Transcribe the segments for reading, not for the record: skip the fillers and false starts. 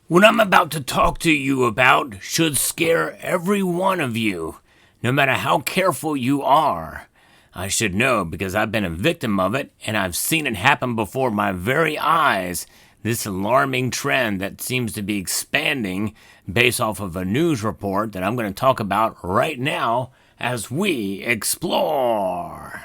What I'm about to talk to you about should scare every one of you, no matter how careful you are. I should know because I've been a victim of it and I've seen it happen before my very eyes. This alarming trend that seems to be expanding based off of a news report that I'm going to talk about right now as we explore.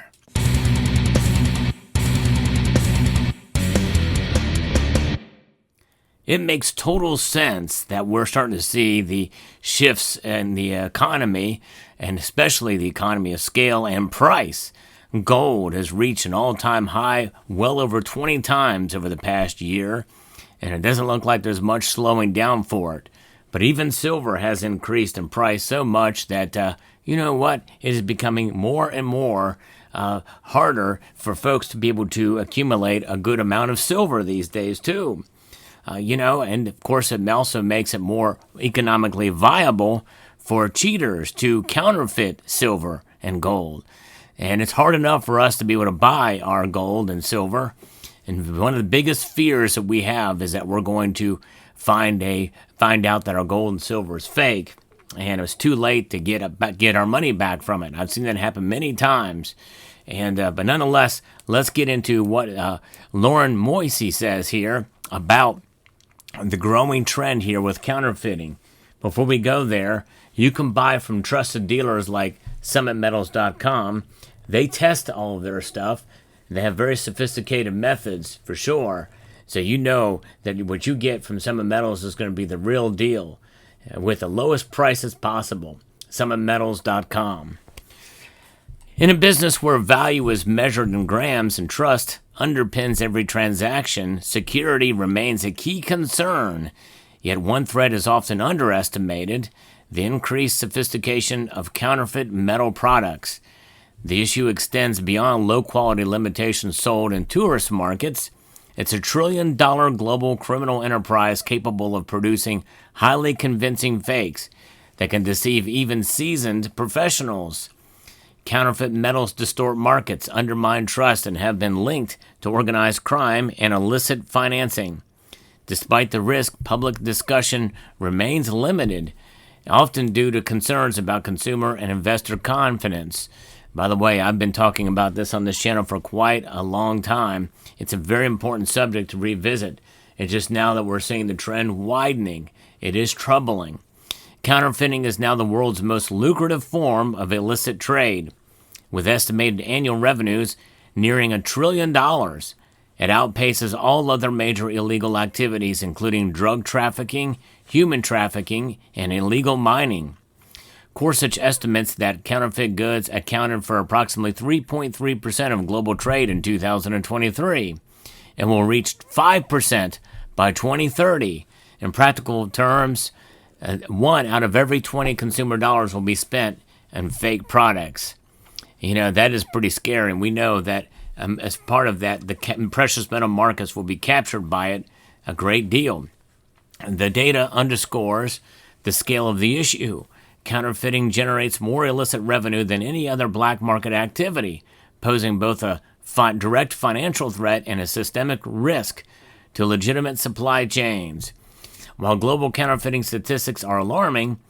It makes total sense that we're starting to see the shifts in the economy, and especially the economy of scale and price. Gold has reached an all-time high well over 20 times over the past year, and it doesn't look like there's much slowing down for it. But even silver has increased in price so much that, it is becoming more and more harder for folks to be able to accumulate a good amount of silver these days, too. And of course it also makes it more economically viable for cheaters to counterfeit silver and gold. And it's hard enough for us to be able to buy our gold and silver. And one of the biggest fears that we have is that we're going to find out that our gold and silver is fake, and it's too late to get our money back from it. I've seen that happen many times. But nonetheless, let's get into what Lauren Moisey says here about the growing trend here with counterfeiting. Before we go there, you can buy from trusted dealers like summitmetals.com. They test all of their stuff. They have very sophisticated methods for sure. So you know that what you get from Summit Metals is going to be the real deal with the lowest prices possible. Summitmetals.com. In a business where value is measured in grams and trust underpins every transaction, security remains a key concern. Yet one threat is often underestimated: the increased sophistication of counterfeit metal products. The issue extends beyond low-quality limitations sold in tourist markets. It's a trillion-dollar global criminal enterprise capable of producing highly convincing fakes that can deceive even seasoned professionals. Counterfeit metals distort markets, undermine trust, and have been linked to organized crime and illicit financing. Despite the risk, public discussion remains limited, often due to concerns about consumer and investor confidence. By the way, I've been talking about this on this channel for quite a long time. It's a very important subject to revisit. It's just now that we're seeing the trend widening. It is troubling. Counterfeiting is now the world's most lucrative form of illicit trade. With estimated annual revenues nearing $1 trillion, it outpaces all other major illegal activities, including drug trafficking, human trafficking, and illegal mining. Gorsuch estimates that counterfeit goods accounted for approximately 3.3% of global trade in 2023 and will reach 5% by 2030. In practical terms, 1 out of every 20 consumer dollars will be spent on fake products. That is pretty scary. And we know that as part of that, the precious metal markets will be captured by it a great deal. The data underscores the scale of the issue. Counterfeiting generates more illicit revenue than any other black market activity, posing both a direct financial threat and a systemic risk to legitimate supply chains. While global counterfeiting statistics are alarming,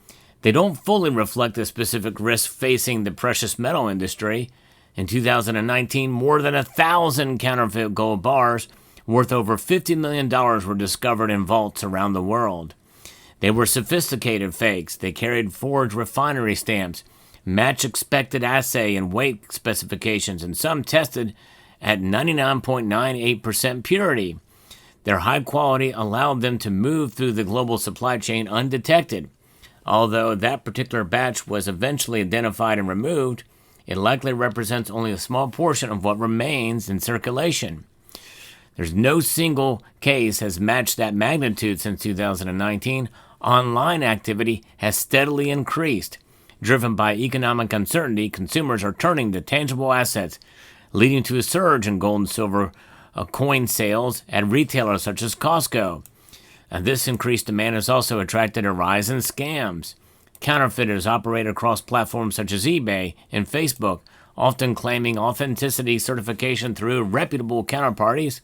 they don't fully reflect the specific risks facing the precious metal industry. In 2019, more than 1,000 counterfeit gold bars worth over $50 million were discovered in vaults around the world. They were sophisticated fakes. They carried forged refinery stamps, matched expected assay and weight specifications, and some tested at 99.98% purity. Their high quality allowed them to move through the global supply chain undetected. Although that particular batch was eventually identified and removed, it likely represents only a small portion of what remains in circulation. There's no single case has matched that magnitude since 2019. Online activity has steadily increased. Driven by economic uncertainty, consumers are turning to tangible assets, leading to a surge in gold and silver coin sales at retailers such as Costco. And this increased demand has also attracted a rise in scams. Counterfeiters operate across platforms such as eBay and Facebook, often claiming authenticity certification through reputable counterparties.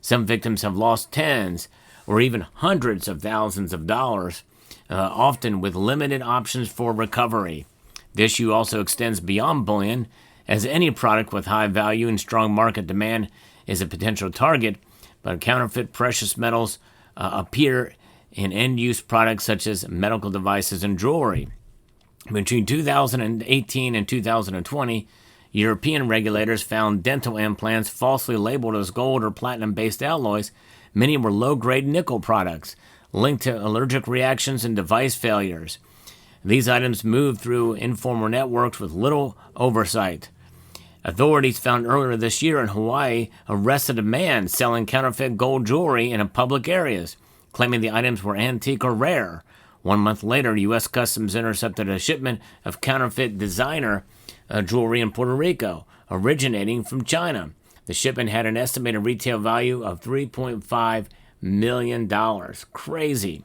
Some victims have lost tens or even hundreds of thousands of dollars, often with limited options for recovery. The issue also extends beyond bullion, as any product with high value and strong market demand is a potential target, but counterfeit precious metals appear in end-use products such as medical devices and jewelry. Between 2018 and 2020, European regulators found dental implants falsely labeled as gold or platinum-based alloys. Many were low-grade nickel products, linked to allergic reactions and device failures. These items moved through informal networks with little oversight. Authorities found earlier this year in Hawaii arrested a man selling counterfeit gold jewelry in public areas, claiming the items were antique or rare. 1 month later, U.S. Customs intercepted a shipment of counterfeit designer jewelry in Puerto Rico, originating from China. The shipment had an estimated retail value of $3.5 million. Crazy.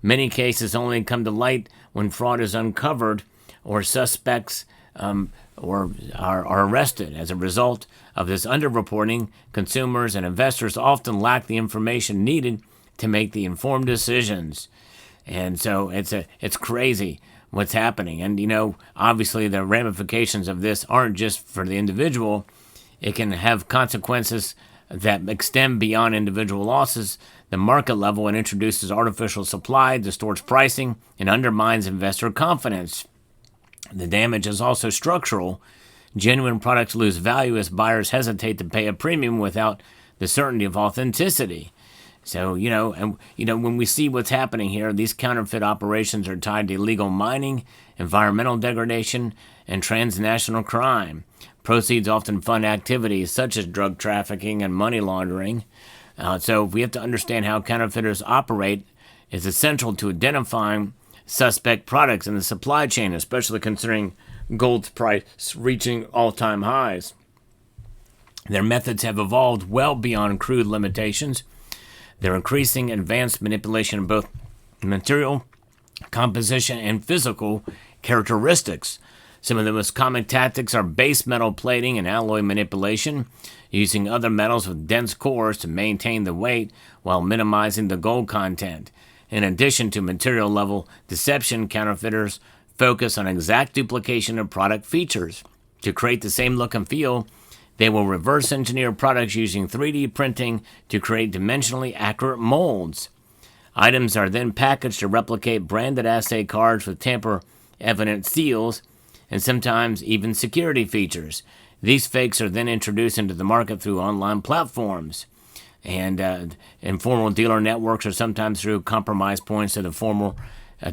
Many cases only come to light when fraud is uncovered or suspects or are arrested. As a result of this underreporting, consumers and investors often lack the information needed to make the informed decisions. And so it's crazy what's happening. And, obviously the ramifications of this aren't just for the individual. It can have consequences that extend beyond individual losses, the market level, and introduces artificial supply, distorts pricing, and undermines investor confidence. The damage is also structural. Genuine products lose value as buyers hesitate to pay a premium without the certainty of authenticity. So, when we see what's happening here, these counterfeit operations are tied to illegal mining, environmental degradation, and transnational crime. Proceeds often fund activities such as drug trafficking and money laundering. So we have to understand how counterfeiters operate is essential to identifying suspect products in the supply chain, especially considering gold's price reaching all-time highs. Their methods have evolved well beyond crude limitations. Their increasing advanced manipulation of both material composition and physical characteristics. Some of the most common tactics are base metal plating and alloy manipulation, using other metals with dense cores to maintain the weight while minimizing the gold content. In addition to material-level deception, counterfeiters focus on exact duplication of product features. To create the same look and feel, they will reverse engineer products using 3D printing to create dimensionally accurate molds. Items are then packaged to replicate branded assay cards with tamper-evident seals and sometimes even security features. These fakes are then introduced into the market through online platforms. And informal dealer networks are sometimes through compromise points of the formal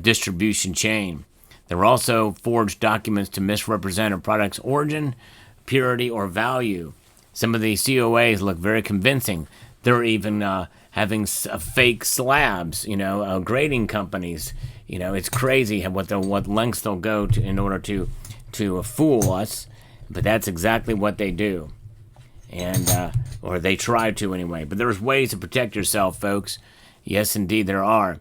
distribution chain. There are also forged documents to misrepresent a product's origin, purity, or value. Some of these COAs look very convincing. They're even having fake slabs, grading companies. It's crazy what lengths they'll go to in order to fool us, but that's exactly what they do. And or they try to anyway. But there's ways to protect yourself, folks. Yes, indeed, there are.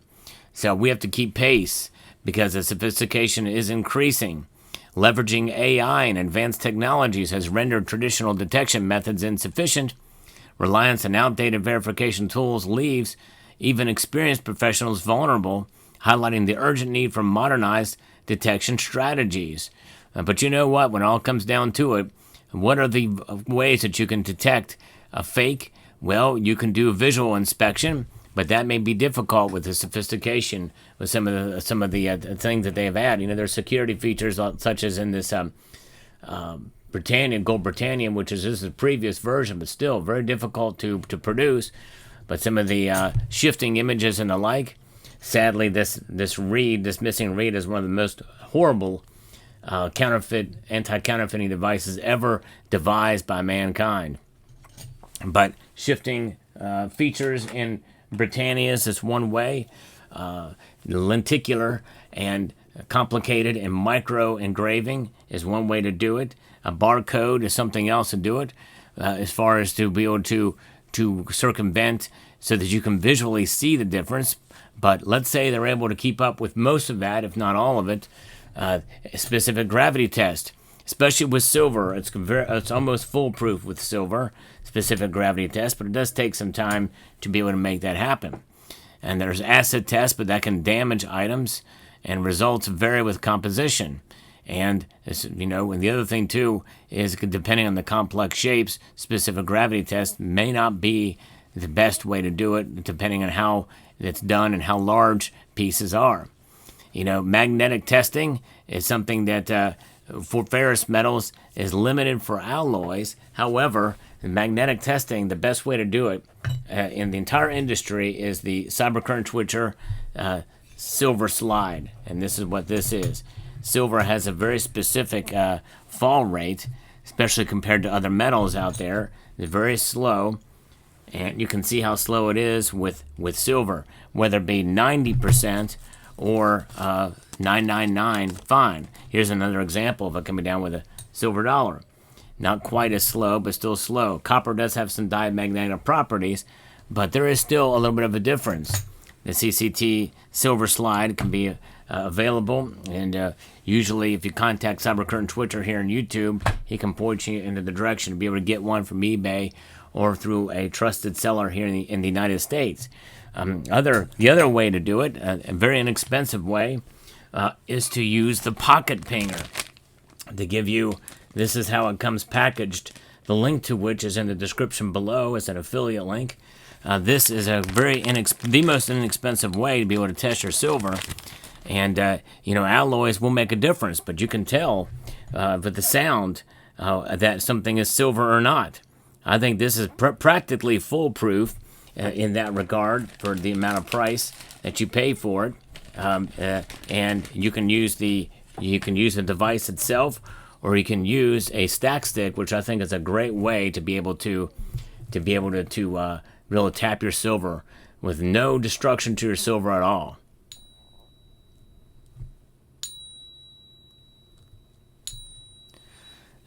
So we have to keep pace because the sophistication is increasing. Leveraging AI and advanced technologies has rendered traditional detection methods insufficient. Reliance on outdated verification tools leaves even experienced professionals vulnerable, highlighting the urgent need for modernized detection strategies. But you know what? When it all comes down to it, what are the ways that you can detect a fake? Well, you can do visual inspection, but that may be difficult with the sophistication with some of the things that they have had. There's security features such as in this Britannia, Gold Britannia, which is the previous version, but still very difficult to produce. But some of the shifting images and the like. Sadly, this missing reed is one of the most horrible anti-counterfeiting devices ever devised by mankind. But shifting features in Britannias is one way. Lenticular and complicated and micro engraving is one way to do it. A barcode is something else to do it, as far as to be able to circumvent so that you can visually see the difference. But let's say they're able to keep up with most of that, if not all of it. Specific gravity test, especially with silver. It's almost foolproof with silver, specific gravity test, but it does take some time to be able to make that happen. And there's acid tests, but that can damage items, and results vary with composition. And and the other thing too is, depending on the complex shapes, specific gravity tests may not be the best way to do it, depending on how it's done and how large pieces are. Magnetic testing is something that for ferrous metals is limited for alloys. However, magnetic testing, the best way to do it in the entire industry is the cybercurrent switcher silver slide, and this is what this is. Silver has a very specific fall rate, especially compared to other metals out there. It's very slow, and you can see how slow it is with silver, whether it be 90% or 999, fine. Here's another example of it coming down with a silver dollar. Not quite as slow, but still slow. Copper does have some diamagnetic properties, but there is still a little bit of a difference. The CCT silver slide can be available, and usually if you contact Cybercurrent Switcher here on YouTube, he can point you into the direction to be able to get one from eBay or through a trusted seller here in the United States. The other way to do it, a very inexpensive way, is to use the pocket pinger. To give you, this is how it comes packaged, the link to which is in the description below. It's an affiliate link. This is the most inexpensive way to be able to test your silver. And, alloys will make a difference, but you can tell with the sound that something is silver or not. I think this is practically foolproof in that regard for the amount of price that you pay for it. And you can use the device itself, or you can use a stack stick, which I think is a great way to be able to really tap your silver with no destruction to your silver at all.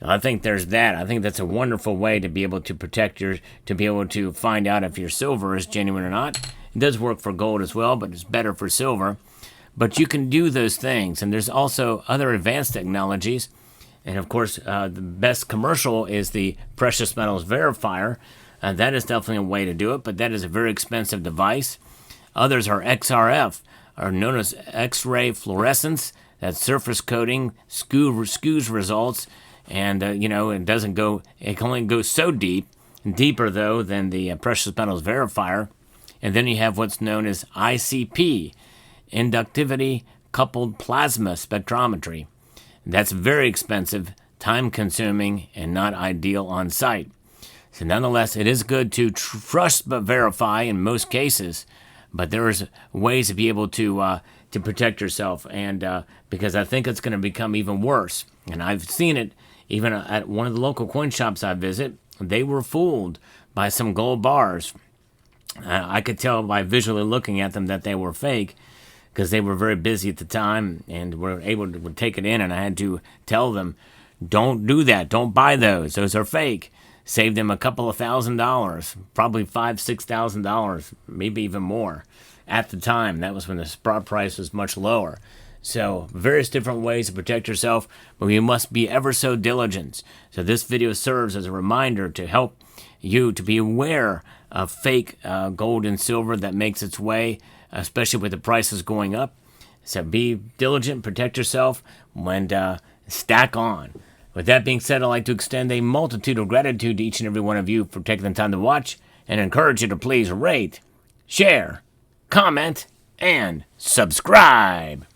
I think there's that. I think that's a wonderful way to be able to to be able to find out if your silver is genuine or not. It does work for gold as well, but it's better for silver. But you can do those things, and there's also other advanced technologies. And of course, the best commercial is the precious metals verifier. That is definitely a way to do it, but that is a very expensive device. Others are XRF, are known as X-ray fluorescence. That's surface coating, skews results, and it can only go so deep, deeper though than the precious metals verifier. And then you have what's known as ICP, inductivity coupled plasma spectrometry. That's very expensive, time-consuming, and not ideal on site. So nonetheless, it is good to trust but verify in most cases, but there is ways to be able to protect yourself, and because I think it's going to become even worse. And I've seen it even at one of the local coin shops I visit. They were fooled by some gold bars. I could tell by visually looking at them that they were fake, because they were very busy at the time and were able to take it in, and I had to tell them, don't do that, don't buy those are fake. Saved them a couple of $1,000s, probably $5,000-$6,000, maybe even more at the time. That was when the spot price was much lower. So various different ways to protect yourself, but you must be ever so diligent. So this video serves as a reminder to help you to be aware of fake gold and silver that makes its way, especially with the prices going up. So be diligent, protect yourself, and stack on. With that being said, I'd like to extend a multitude of gratitude to each and every one of you for taking the time to watch, and encourage you to please rate, share, comment, and subscribe.